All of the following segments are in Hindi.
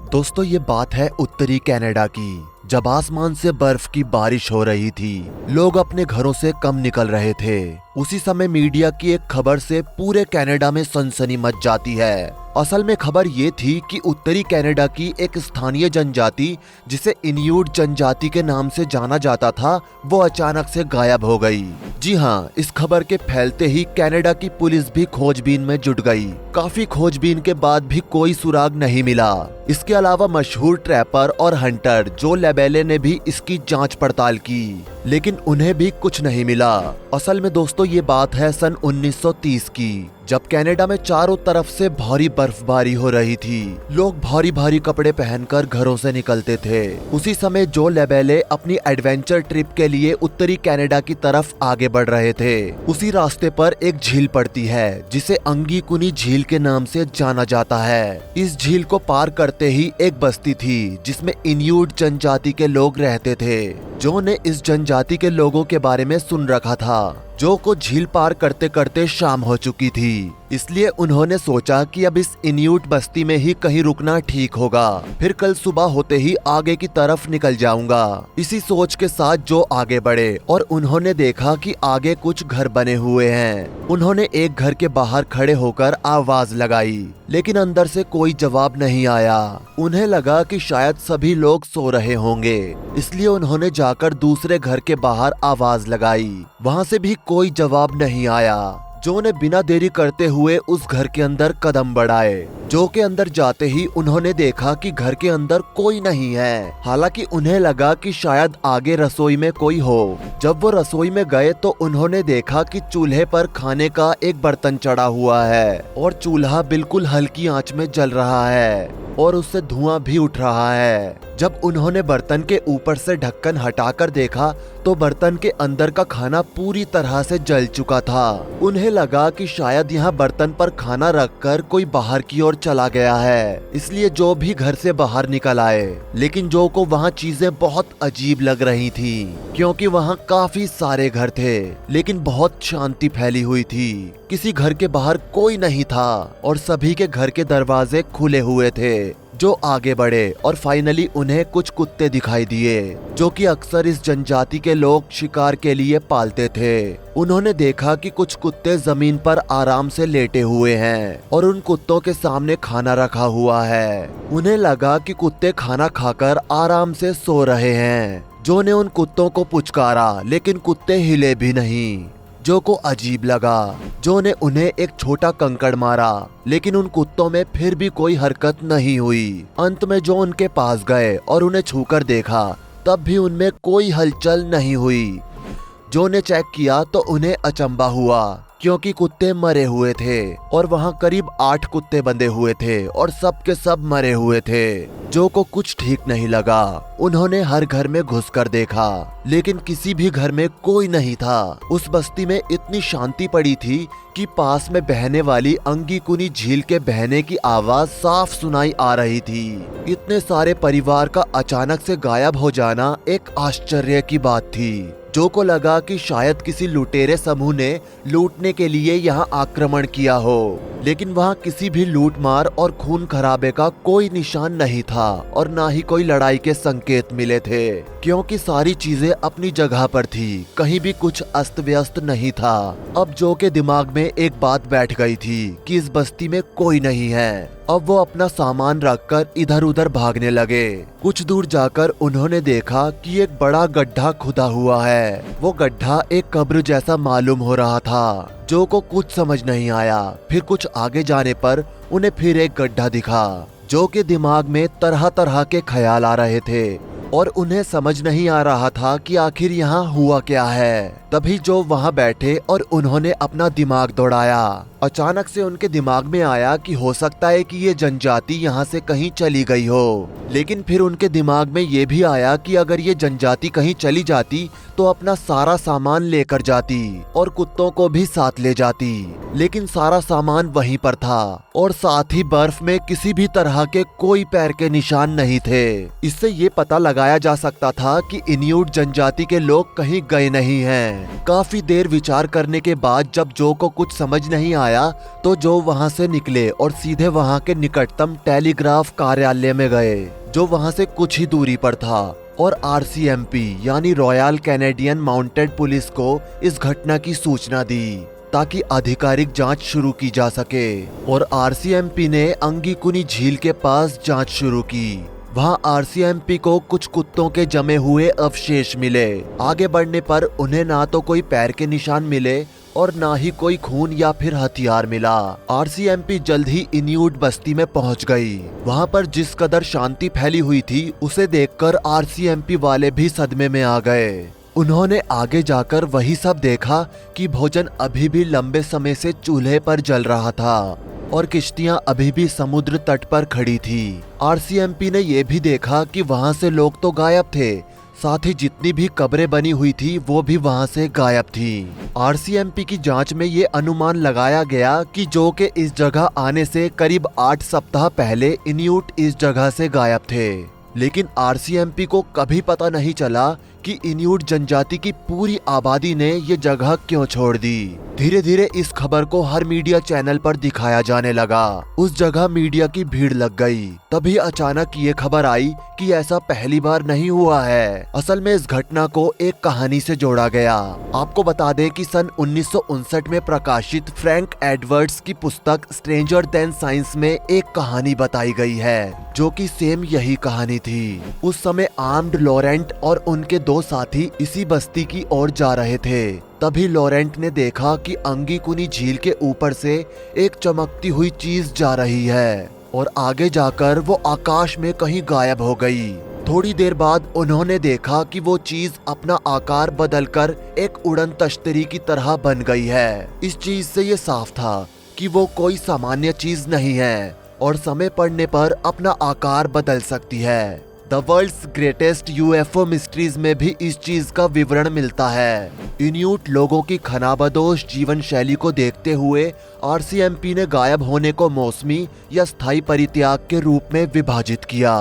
दोस्तों ये बात है उत्तरी कनाडा की, जब आसमान से बर्फ की बारिश हो रही थी। लोग अपने घरों से कम निकल रहे थे। उसी समय मीडिया की एक खबर से पूरे कनाडा में सनसनी मच जाती है। असल में खबर ये थी कि उत्तरी कनाडा की एक स्थानीय जनजाति, जिसे इन्यूट जनजाति के नाम से जाना जाता था, वो अचानक से गायब हो गई। जी हाँ, इस खबर के फैलते ही कनाडा की पुलिस भी खोजबीन में जुट गई। काफी खोजबीन के बाद भी कोई सुराग नहीं मिला। इसके अलावा मशहूर ट्रैपर और हंटर जो लेबेले ने भी इसकी जांच पड़ताल की, लेकिन उन्हें भी कुछ नहीं मिला। असल में दोस्तों ये बात है सन 1930 की, जब कनाडा में चारों तरफ से भारी बर्फबारी हो रही थी। लोग भारी भारी कपड़े पहनकर घरों से निकलते थे। उसी समय जो लेबेले अपनी एडवेंचर ट्रिप के लिए उत्तरी कनाडा की तरफ आगे बढ़ रहे थे। उसी रास्ते पर एक झील पड़ती है जिसे अंगीकुनी झील के नाम से जाना जाता है। इस झील को पार करते ही एक बस्ती थी जिसमें इन्यूट जनजाति के लोग रहते थे। जो ने इस जनजाति के लोगों के बारे में सुन रखा था। जो को झील पार करते करते शाम हो चुकी थी, इसलिए उन्होंने सोचा कि अब इस इन्यूट बस्ती में ही कहीं रुकना ठीक होगा, फिर कल सुबह होते ही आगे की तरफ निकल जाऊंगा। इसी सोच के साथ जो आगे बढ़े और उन्होंने देखा कि आगे कुछ घर बने हुए हैं। उन्होंने एक घर के बाहर खड़े होकर आवाज लगाई, लेकिन अंदर से कोई जवाब नहीं आया। उन्हें लगा कि शायद सभी लोग सो रहे होंगे, इसलिए उन्होंने जाकर दूसरे घर के बाहर आवाज लगाई। वहाँ से भी कोई जवाब नहीं आया। जो ने बिना देरी करते हुए उस घर के अंदर कदम बढ़ाए। जो के अंदर जाते ही उन्होंने देखा कि घर के अंदर कोई नहीं है। हालांकि उन्हें लगा कि शायद आगे रसोई में कोई हो। जब वो रसोई में गए तो उन्होंने देखा कि चूल्हे पर खाने का एक बर्तन चढ़ा हुआ है और चूल्हा बिल्कुल हल्की आंच में जल रहा है और उससे धुआं भी उठ रहा है। जब उन्होंने बर्तन के ऊपर से ढक्कन हटाकर देखा तो बर्तन के अंदर का खाना पूरी तरह से जल चुका था। उन्हें लगा कि शायद यहाँ बर्तन पर खाना रखकर कोई बाहर की ओर चला गया है, इसलिए जो भी घर से बाहर निकल आए। लेकिन जो को वहाँ चीजें बहुत अजीब लग रही थी, क्योंकि वहाँ काफी सारे घर थे लेकिन बहुत शांति फैली हुई थी। किसी घर के बाहर कोई नहीं था और सभी के घर के दरवाजे खुले हुए थे। जो आगे बढ़े और फाइनली उन्हें कुछ कुत्ते दिखाई दिए जो कि अक्सर इस जनजाति के लोग शिकार के लिए पालते थे। उन्होंने देखा कि कुछ कुत्ते जमीन पर आराम से लेटे हुए हैं और उन कुत्तों के सामने खाना रखा हुआ है। उन्हें लगा कि कुत्ते खाना खाकर आराम से सो रहे हैं। जो ने उन कुत्तों को पुचकारा लेकिन कुत्ते हिले भी नहीं। जो को अजीब लगा। जो ने उन्हें एक छोटा कंकड़ मारा, लेकिन उन कुत्तों में फिर भी कोई हरकत नहीं हुई। अंत में जो उनके पास गए और उन्हें छूकर देखा, तब भी उनमें कोई हलचल नहीं हुई। जो ने चेक किया तो उन्हें अचंभा हुआ, क्योंकि कुत्ते मरे हुए थे और वहाँ करीब 8 कुत्ते बंधे हुए थे और सब के सब मरे हुए थे। जो को कुछ ठीक नहीं लगा। उन्होंने हर घर में घुसकर देखा, लेकिन किसी भी घर में कोई नहीं था। उस बस्ती में इतनी शांति पड़ी थी कि पास में बहने वाली अंगीकुनी झील के बहने की आवाज साफ सुनाई आ रही थी। इतने सारे परिवार का अचानक से गायब हो जाना एक आश्चर्य की बात थी। जो को लगा कि शायद किसी लुटेरे समूह ने लूटने के लिए यहाँ आक्रमण किया हो, लेकिन वहाँ किसी भी लूटमार और खून खराबे का कोई निशान नहीं था और ना ही कोई लड़ाई के संकेत मिले थे, क्योंकि सारी चीजें अपनी जगह पर थी। कहीं भी कुछ अस्त व्यस्त नहीं था। अब जो के दिमाग में एक बात बैठ गई थी कि इस बस्ती में कोई नहीं है। अब वो अपना सामान रखकर इधर उधर भागने लगे। कुछ दूर जाकर उन्होंने देखा कि एक बड़ा गड्ढा खुदा हुआ है। वो गड्ढा एक कब्र जैसा मालूम हो रहा था। जो को कुछ समझ नहीं आया। फिर कुछ आगे जाने पर उन्हें फिर एक गड्ढा दिखा। जो के दिमाग में तरह तरह के ख्याल आ रहे थे और उन्हें समझ नहीं आ रहा था कि आखिर यहाँ हुआ क्या है। तभी जो वहाँ बैठे और उन्होंने अपना दिमाग दौड़ाया। अचानक से उनके दिमाग में आया कि हो सकता है कि ये जनजाति यहाँ से कहीं चली गई हो। लेकिन फिर उनके दिमाग में ये भी आया कि अगर ये जनजाति कहीं चली जाती तो अपना सारा सामान लेकर जाती और कुत्तों को भी साथ ले जाती। लेकिन सारा सामान वहीं पर था और साथ ही बर्फ में किसी भी तरह के कोई पैर के निशान नहीं थे। इससे ये पता लगा लगाया जा सकता था कि इन्यूट जनजाति के लोग कहीं गए नहीं हैं। काफी देर विचार करने के बाद जब जो को कुछ समझ नहीं आया तो जो वहां से निकले और सीधे वहां के निकटतम टेलीग्राफ कार्यालय में गए, जो वहां से कुछ ही दूरी पर था, और RCMP यानी रॉयल कैनेडियन माउंटेड पुलिस को इस घटना की सूचना दी ताकि आधिकारिक जांच शुरू की जा सके। और RCMP ने अंगीकुनी झील के पास जांच शुरू की। वहां RCMP को कुछ कुत्तों के जमे हुए अवशेष मिले। आगे बढ़ने पर उन्हें ना तो कोई पैर के निशान मिले और ना ही कोई खून या फिर हथियार मिला। RCMP जल्द ही इन्यूट बस्ती में पहुंच गई। वहां पर जिस कदर शांति फैली हुई थी उसे देखकर RCMP वाले भी सदमे में आ गए। उन्होंने आगे जाकर वही सब देखा कि भोजन अभी भी लंबे समय से चूल्हे पर जल रहा था और किश्तियां अभी भी समुद्र तट पर खड़ी थी। RCMP ने यह भी देखा कि वहां से लोग तो गायब थे, साथ ही जितनी भी कब्रें बनी हुई थी वो भी वहां से गायब थी। RCMP की जांच में ये अनुमान लगाया गया कि जो के इस जगह आने से करीब 8 सप्ताह पहले इन्यूट इस जगह से गायब थे। लेकिन RCMP को कभी पता नहीं चला कि इन्यूट जनजाति की पूरी आबादी ने ये जगह क्यों छोड़ दी। धीरे धीरे इस खबर को हर मीडिया चैनल पर दिखाया जाने लगा। उस जगह मीडिया की भीड़ लग गई। तभी अचानक ये खबर आई कि ऐसा पहली बार नहीं हुआ है। असल में इस घटना को एक कहानी से जोड़ा गया। आपको बता दें कि सन 1959 में प्रकाशित फ्रैंक एडवर्ड्स की पुस्तक स्ट्रेंजर देन साइंस में एक कहानी बताई गई है, जो कि सेम यही कहानी थी। उस समय आर्म्ड लॉरेंट और उनके 2 साथी इसी बस्ती की ओर जा रहे थे। तभी लॉरेंट ने देखा कि अंगीकुनी झील के ऊपर से एक चमकती हुई चीज जा रही है और आगे जाकर वो आकाश में कहीं गायब हो गई। थोड़ी देर बाद उन्होंने देखा कि वो चीज अपना आकार बदलकर एक उड़न तश्तरी की तरह बन गई है। इस चीज से ये साफ था कि वो कोई सामान्य चीज नहीं है और समय पड़ने पर अपना आकार बदल सकती है। The world's greatest UFO mysteries में भी इस चीज का विवरण मिलता है। इन्यूट लोगों की खनाबदोश जीवन शैली को देखते हुए RCMP ने गायब होने को मौसमी या स्थायी परित्याग के रूप में विभाजित किया।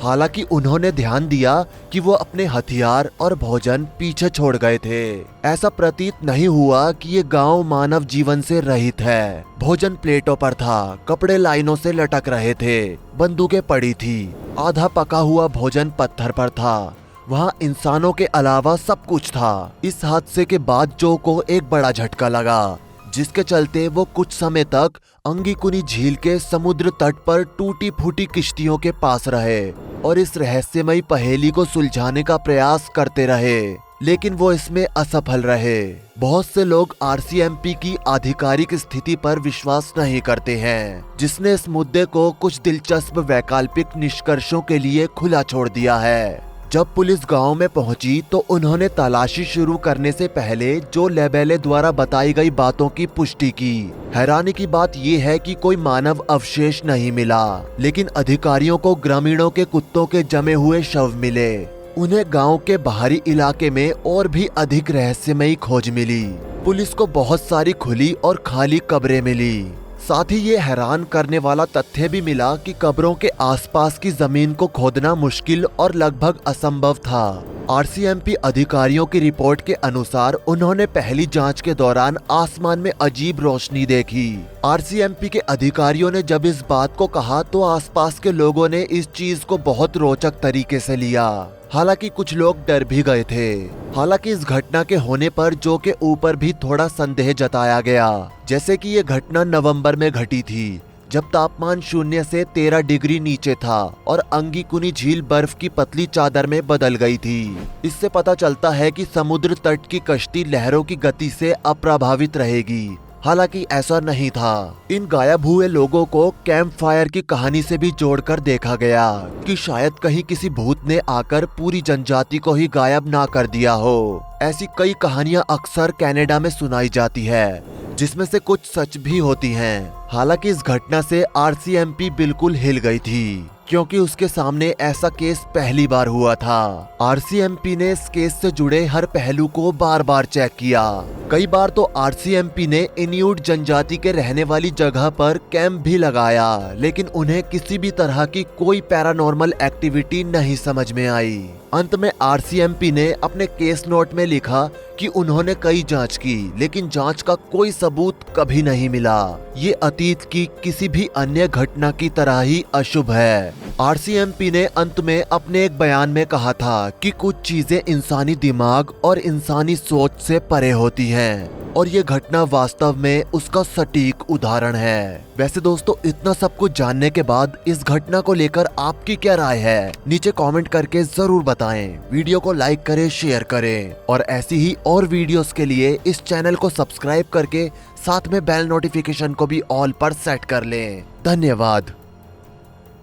हालांकि उन्होंने ध्यान दिया कि वो अपने हथियार और भोजन पीछे छोड़ गए थे। ऐसा प्रतीत नहीं हुआ कि ये गांव मानव जीवन से रहित है। भोजन प्लेटों पर था, कपड़े लाइनों से लटक रहे थे, बंदूकें पड़ी थी, आधा पका हुआ भोजन पत्थर पर था। वहाँ इंसानों के अलावा सब कुछ था। इस हादसे के बाद जो को एक बड़ा झटका लगा, जिसके चलते वो कुछ समय तक अंगीकुनी झील के समुद्र तट पर टूटी फूटी किश्तियों के पास रहे और इस रहस्यमयी पहेली को सुलझाने का प्रयास करते रहे, लेकिन वो इसमें असफल रहे। बहुत से लोग RCMP की आधिकारिक स्थिति पर विश्वास नहीं करते हैं, जिसने इस मुद्दे को कुछ दिलचस्प वैकल्पिक निष्कर्षों के लिए खुला छोड़ दिया है। जब पुलिस गांव में पहुंची तो उन्होंने तलाशी शुरू करने से पहले जो लेबेले द्वारा बताई गई बातों की पुष्टि की। हैरानी की बात यह है कि कोई मानव अवशेष नहीं मिला, लेकिन अधिकारियों को ग्रामीणों के कुत्तों के जमे हुए शव मिले। उन्हें गांव के बाहरी इलाके में और भी अधिक रहस्यमयी खोज मिली। पुलिस को बहुत सारी खुली और खाली कब्रें मिली। साथ ही ये हैरान करने वाला तथ्य भी मिला कि कब्रों के आसपास की जमीन को खोदना मुश्किल और लगभग असंभव था। RCMP अधिकारियों की रिपोर्ट के अनुसार उन्होंने पहली जांच के दौरान आसमान में अजीब रोशनी देखी। RCMP के अधिकारियों ने जब इस बात को कहा तो आसपास के लोगों ने इस चीज को बहुत रोचक तरीके से लिया। हालांकि कुछ लोग डर भी गए थे। हालांकि इस घटना के होने पर जो के ऊपर भी थोड़ा संदेह जताया गया, जैसे कि ये घटना नवंबर में घटी थी, जब तापमान 0 से 13 डिग्री नीचे था और अंगीकुनी झील बर्फ की पतली चादर में बदल गई थी। इससे पता चलता है कि समुद्र तट की कश्ती लहरों की गति से अप्रभावित रहेगी। हालांकि ऐसा नहीं था। इन गायब हुए लोगों को कैंप फायर की कहानी से भी जोड़कर देखा गया कि शायद कहीं किसी भूत ने आकर पूरी जनजाति को ही गायब ना कर दिया हो। ऐसी कई कहानियां अक्सर कनाडा में सुनाई जाती है, जिसमें से कुछ सच भी होती हैं। हालांकि इस घटना से RCMP बिल्कुल हिल गई थी। क्योंकि उसके सामने ऐसा केस पहली बार हुआ था। आरसीएमपी ने इस केस से जुड़े हर पहलू को बार बार चेक किया। कई बार तो आरसीएमपी ने इन्यूट जनजाति के रहने वाली जगह पर कैंप भी लगाया, लेकिन उन्हें किसी भी तरह की कोई पैरानॉर्मल एक्टिविटी नहीं समझ में आई। अंत में आरसीएमपी ने अपने केस नोट में लिखा कि उन्होंने कई जांच की, लेकिन जांच का कोई सबूत कभी नहीं मिला। ये अतीत की किसी भी अन्य घटना की तरह ही अशुभ है। आरसीएमपी ने अंत में अपने एक बयान में कहा था कि कुछ चीजें इंसानी दिमाग और इंसानी सोच से परे होती हैं, और ये घटना वास्तव में उसका सटीक उदाहरण है। वैसे दोस्तों, इतना सब कुछ जानने के बाद इस घटना को लेकर आपकी क्या राय है, नीचे कमेंट करके जरूर बताएं। वीडियो को लाइक करें, शेयर करें, और ऐसी ही और वीडियोस के लिए इस चैनल को सब्सक्राइब करके साथ में बेल नोटिफिकेशन को भी ऑल पर सेट कर लें। धन्यवाद।